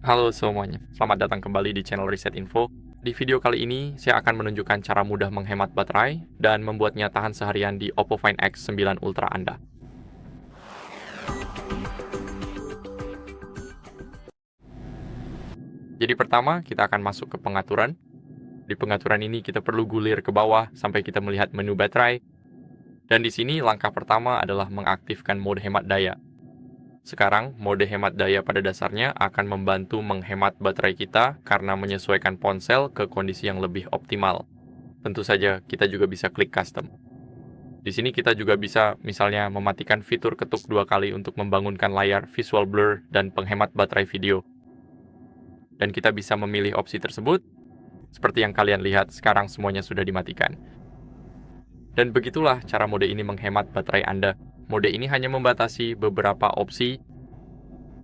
Halo semuanya, selamat datang kembali di channel Reset Info. Di video kali ini, saya akan menunjukkan cara mudah menghemat baterai dan membuatnya tahan seharian di Oppo Find X9 Ultra Anda. Jadi pertama, kita akan masuk ke pengaturan. Di pengaturan ini kita perlu gulir ke bawah sampai kita melihat menu baterai. Dan di sini langkah pertama adalah mengaktifkan mode hemat daya. Sekarang, mode hemat daya pada dasarnya akan membantu menghemat baterai kita karena menyesuaikan ponsel ke kondisi yang lebih optimal. Tentu saja, kita juga bisa klik custom. Di sini kita juga bisa misalnya mematikan fitur ketuk 2 kali untuk membangunkan layar visual blur dan penghemat baterai video. Dan kita bisa memilih opsi tersebut. Seperti yang kalian lihat, sekarang semuanya sudah dimatikan. Dan begitulah cara mode ini menghemat baterai Anda. Mode ini hanya membatasi beberapa opsi.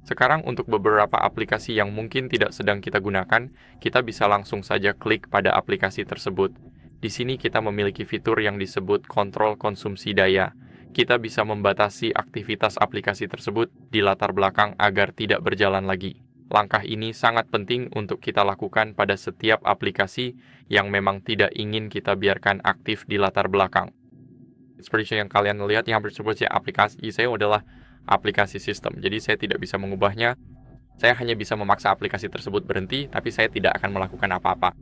Sekarang untuk beberapa aplikasi yang mungkin tidak sedang kita gunakan, kita bisa langsung saja klik pada aplikasi tersebut. Di sini kita memiliki fitur yang disebut kontrol konsumsi daya. Kita bisa membatasi aktivitas aplikasi tersebut di latar belakang agar tidak berjalan lagi. Langkah ini sangat penting untuk kita lakukan pada setiap aplikasi yang memang tidak ingin kita biarkan aktif di latar belakang. Seperti yang kalian lihat, yang hampir semua aplikasi saya adalah aplikasi sistem. Jadi saya tidak bisa mengubahnya. Saya hanya bisa memaksa aplikasi tersebut berhenti, tapi saya tidak akan melakukan apa-apa.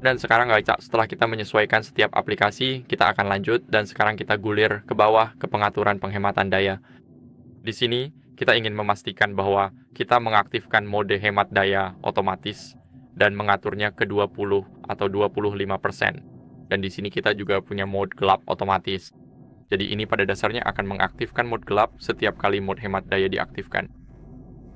Dan sekarang setelah kita menyesuaikan setiap aplikasi, kita akan lanjut dan sekarang kita gulir ke bawah ke pengaturan penghematan daya. Di sini kita ingin memastikan bahwa kita mengaktifkan mode hemat daya otomatis dan mengaturnya ke 20 atau 25%. Dan di sini kita juga punya mode gelap otomatis. Jadi ini pada dasarnya akan mengaktifkan mode gelap setiap kali mode hemat daya diaktifkan.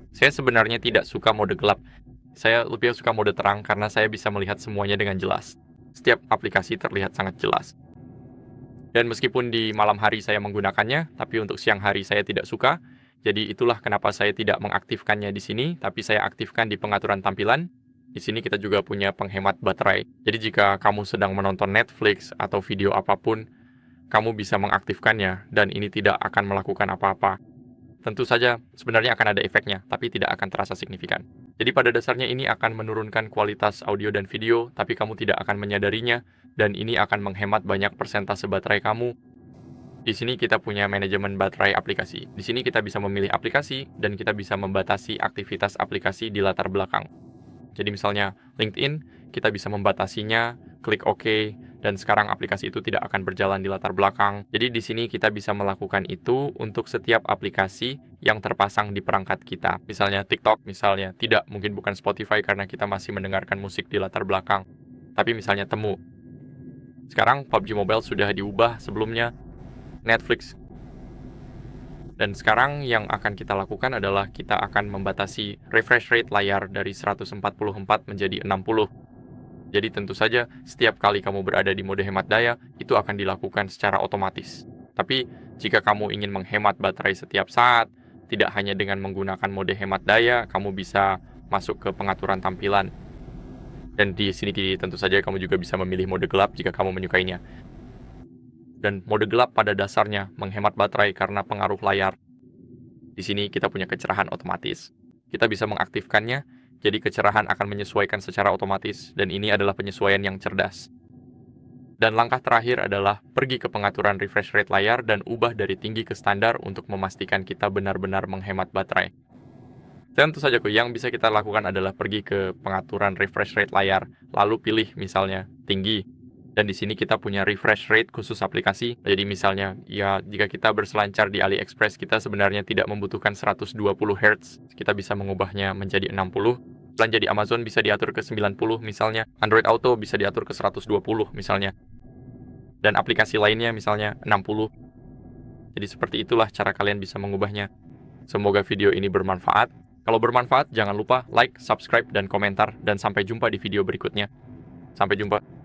Saya sebenarnya tidak suka mode gelap. Saya lebih suka mode terang karena saya bisa melihat semuanya dengan jelas. Setiap aplikasi terlihat sangat jelas. Dan meskipun di malam hari saya menggunakannya, tapi untuk siang hari saya tidak suka. Jadi itulah kenapa saya tidak mengaktifkannya di sini, tapi saya aktifkan di pengaturan tampilan. Di sini kita juga punya penghemat baterai. Jadi jika kamu sedang menonton Netflix atau video apapun, kamu bisa mengaktifkannya dan ini tidak akan melakukan apa-apa. Tentu saja sebenarnya akan ada efeknya, tapi tidak akan terasa signifikan. Jadi pada dasarnya ini akan menurunkan kualitas audio dan video, tapi kamu tidak akan menyadarinya, dan ini akan menghemat banyak persentase baterai kamu. Di sini kita punya manajemen baterai aplikasi. Di sini kita bisa memilih aplikasi, dan kita bisa membatasi aktivitas aplikasi di latar belakang. Jadi misalnya LinkedIn, kita bisa membatasinya, klik OK, dan sekarang aplikasi itu tidak akan berjalan di latar belakang. Jadi di sini kita bisa melakukan itu untuk setiap aplikasi yang terpasang di perangkat kita. Misalnya TikTok, misalnya tidak, mungkin bukan Spotify karena kita masih mendengarkan musik di latar belakang. Tapi misalnya Temu. Sekarang PUBG Mobile sudah diubah sebelumnya, Netflix. Dan sekarang yang akan kita lakukan adalah kita akan membatasi refresh rate layar dari 144 menjadi 60. Jadi tentu saja setiap kali kamu berada di mode hemat daya, itu akan dilakukan secara otomatis. Tapi jika kamu ingin menghemat baterai setiap saat, tidak hanya dengan menggunakan mode hemat daya, kamu bisa masuk ke pengaturan tampilan. Dan di sini tentu saja kamu juga bisa memilih mode gelap jika kamu menyukainya. Dan mode gelap pada dasarnya menghemat baterai karena pengaruh layar. Di sini kita punya kecerahan otomatis. Kita bisa mengaktifkannya, jadi kecerahan akan menyesuaikan secara otomatis, dan ini adalah penyesuaian yang cerdas. Dan langkah terakhir adalah pergi ke pengaturan refresh rate layar dan ubah dari tinggi ke standar untuk memastikan kita benar-benar menghemat baterai. Tentu saja yang bisa kita lakukan adalah pergi ke pengaturan refresh rate layar, lalu pilih misalnya tinggi. Dan di sini kita punya refresh rate khusus aplikasi. Jadi misalnya, ya jika kita berselancar di AliExpress, kita sebenarnya tidak membutuhkan 120 Hz. Kita bisa mengubahnya menjadi 60. Belanja di Amazon bisa diatur ke 90 misalnya. Android Auto bisa diatur ke 120 misalnya. Dan aplikasi lainnya misalnya 60. Jadi seperti itulah cara kalian bisa mengubahnya. Semoga video ini bermanfaat. Kalau bermanfaat, jangan lupa like, subscribe, dan komentar. Dan sampai jumpa di video berikutnya. Sampai jumpa.